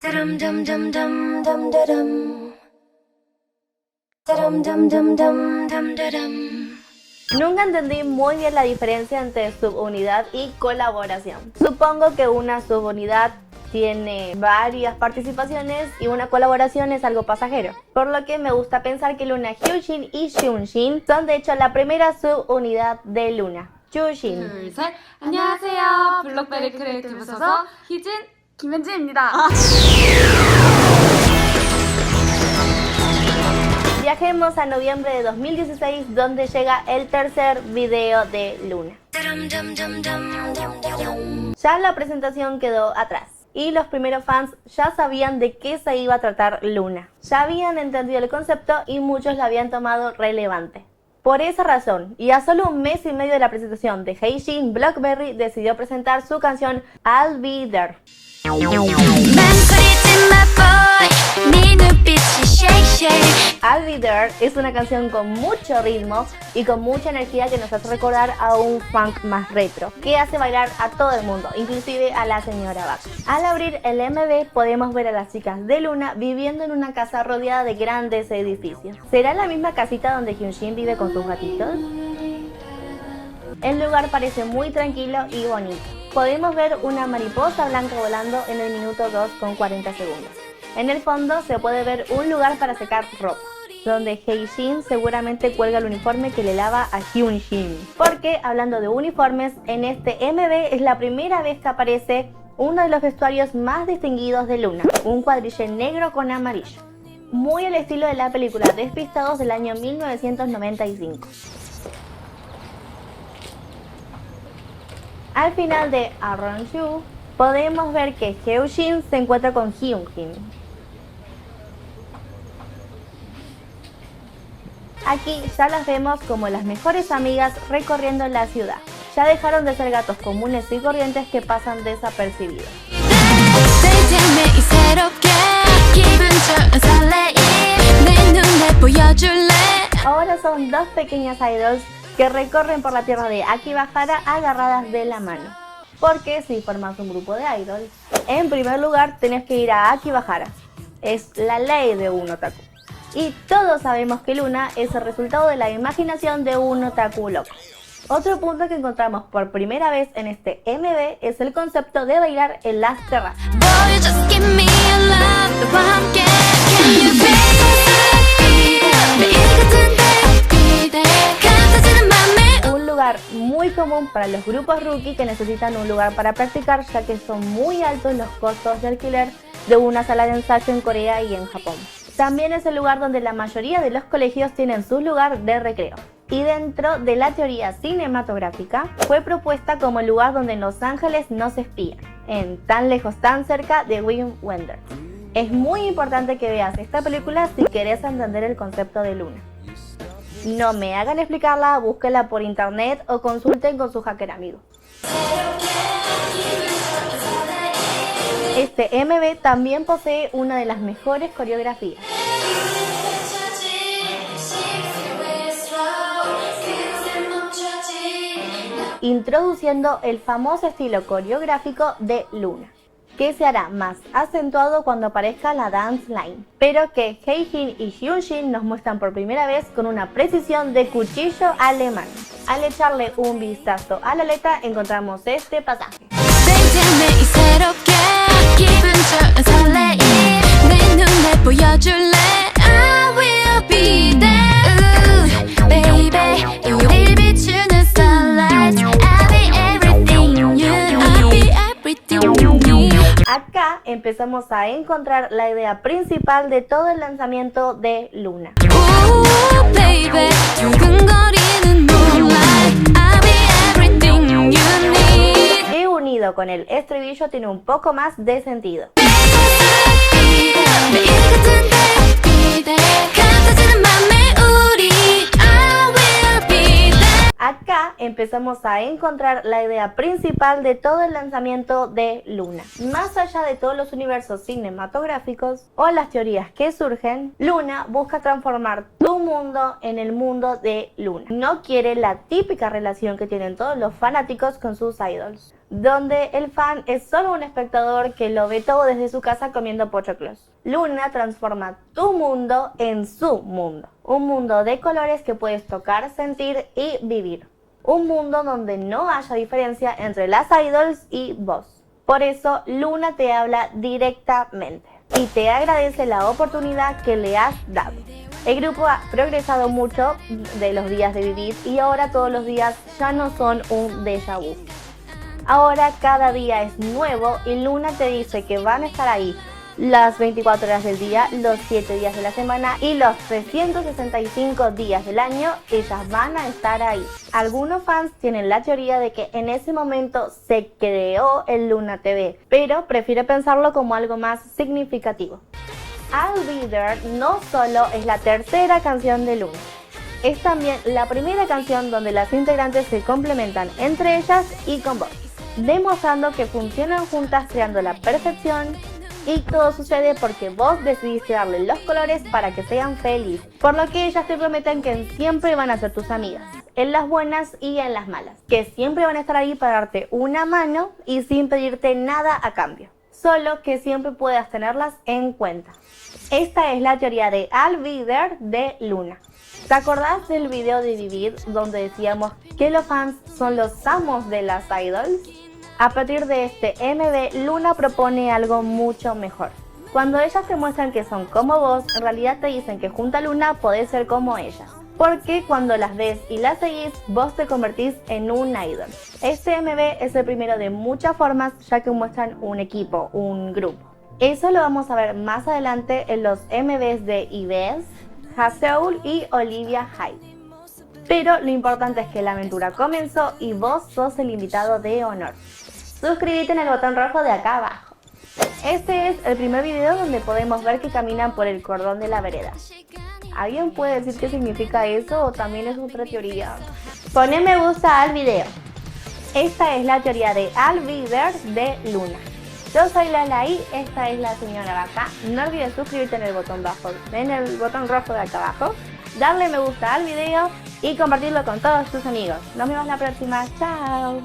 Taram dum dum dum dum da dum. Taram dum dum dum dum da dum. Nunca entendí muy bien la diferencia entre subunidad y colaboración. Supongo que una subunidad tiene varias participaciones y una colaboración es algo pasajero. Por lo que me gusta pensar que Luna Hyunjin y Seungjin son de hecho la primera subunidad de Luna. Hyunjin. 둘, 셋. 안녕하세요. 블록베리 크리에이티브 소속 희진, 김현지입니다. Viajemos a noviembre de 2016, donde llega el tercer video de Luna. Taram dum dum dum dum da dum. Ya la presentación quedó atrás y los primeros fans ya sabían de qué se iba a tratar Luna. Ya habían entendido el concepto y muchos la habían tomado relevante. Por esa razón, y a solo un mes y medio de la presentación de Heijin, Blockberry decidió presentar su canción I'll Be There. I'll Be There es una canción con mucho ritmo y con mucha energía que nos hace recordar a un funk más retro, que hace bailar a todo el mundo, inclusive a la señora Bach. Al abrir el MV podemos ver a las chicas de Luna viviendo en una casa rodeada de grandes edificios. ¿Será la misma casita donde Hyunjin vive con sus gatitos? El lugar parece muy tranquilo y bonito. Podemos ver una mariposa blanca volando en el minuto 2 con 40 segundos. En el fondo se puede ver un lugar para secar ropa, donde Heijin seguramente cuelga el uniforme que le lava a Hyunjin. Porque, hablando de uniformes, en este MV es la primera vez que aparece uno de los vestuarios más distinguidos de Luna, un cuadrille negro con amarillo, muy al estilo de la película Despistados del año 1995. Al final de Around You, podemos ver que Hyunjin se encuentra con Hyunjin. Aquí ya las vemos como las mejores amigas recorriendo la ciudad. Ya dejaron de ser gatos comunes y corrientes que pasan desapercibidos. Ahora son dos pequeñas idols que recorren por la tierra de Akibahara agarradas de la mano. Porque si formas un grupo de idols, en primer lugar tenés que ir a Akibahara. Es la ley de un otaku. Y todos sabemos que Luna es el resultado de la imaginación de un otaku loco. Otro punto que encontramos por primera vez en este MV es el concepto de bailar en las terrazas. Un lugar muy común para los grupos rookie que necesitan un lugar para practicar, ya que son muy altos los costos de alquiler de una sala de ensayo en Corea y en Japón. También es el lugar donde la mayoría de los colegios tienen su lugar de recreo. Y dentro de la teoría cinematográfica, fue propuesta como el lugar donde en Los Ángeles no se espían, en Tan lejos tan cerca de Wim Wenders. Es muy importante que veas esta película si querés entender el concepto de Luna. No me hagan explicarla, búsquela por internet o consulten con su hacker amigo. Este MV también posee una de las mejores coreografías. Introduciendo el famoso estilo coreográfico de Luna, que se hará más acentuado cuando aparezca la dance line, pero que Heijin y Hyunjin nos muestran por primera vez con una precisión de cuchillo alemán. Al echarle un vistazo a la letra encontramos este pasaje. Acá empezamos a encontrar la idea principal de todo el lanzamiento de Luna. Y unido con el estribillo tiene un poco más de sentido. Acá empezamos a encontrar la idea principal de todo el lanzamiento de Luna. Más allá de todos los universos cinematográficos o las teorías que surgen, Luna busca transformar tu mundo en el mundo de Luna. No quiere la típica relación que tienen todos los fanáticos con sus idols, donde el fan es solo un espectador que lo ve todo desde su casa comiendo pochoclos. Luna transforma tu mundo en su mundo. Un mundo de colores que puedes tocar, sentir y vivir. Un mundo donde no haya diferencia entre las idols y vos. Por eso Luna te habla directamente y te agradece la oportunidad que le has dado. El grupo ha progresado mucho de los días de vivir y ahora todos los días ya no son un déjà vu. Ahora cada día es nuevo y Luna te dice que van a estar ahí las 24 horas del día, los 7 días de la semana y los 365 días del año. Ellas van a estar ahí. Algunos fans tienen la teoría de que en ese momento se creó el Luna TV, pero prefiero pensarlo como algo más significativo. I'll Be There no solo es la tercera canción de Luna, es también la primera canción donde las integrantes se complementan entre ellas y con vos, demostrando que funcionan juntas creando la perfección. Y todo sucede porque vos decidiste darle los colores para que sean felices, por lo que ellas te prometen que siempre van a ser tus amigas, en las buenas y en las malas, que siempre van a estar ahí para darte una mano y sin pedirte nada a cambio, solo que siempre puedas tenerlas en cuenta. Esta es la teoría de I'll Be There de Luna. ¿Te acordás del video de Vivir donde decíamos que los fans son los amos de las idols? A partir de este MV, Luna propone algo mucho mejor. Cuando ellas te muestran que son como vos, en realidad te dicen que junto a Luna podés ser como ellas. Porque cuando las ves y las seguís, vos te convertís en un idol. Este MV es el primero de muchas formas, ya que muestran un equipo, un grupo. Eso lo vamos a ver más adelante en los MVs de Yves, Haseul y Olivia Hyde. Pero lo importante es que la aventura comenzó y vos sos el invitado de honor. Suscríbete en el botón rojo de acá abajo. Este es el primer video donde podemos ver que caminan por el cordón de la vereda. ¿Alguien puede decir qué significa eso o también es otra teoría? Poné me gusta al video. Esta es la teoría de I'll Be There de Luna. Yo soy Lala y esta es la señora Vaca. No olvides suscribirte en el botón rojo de acá abajo, darle me gusta al video y compartirlo con todos tus amigos. Nos vemos la próxima. Chao.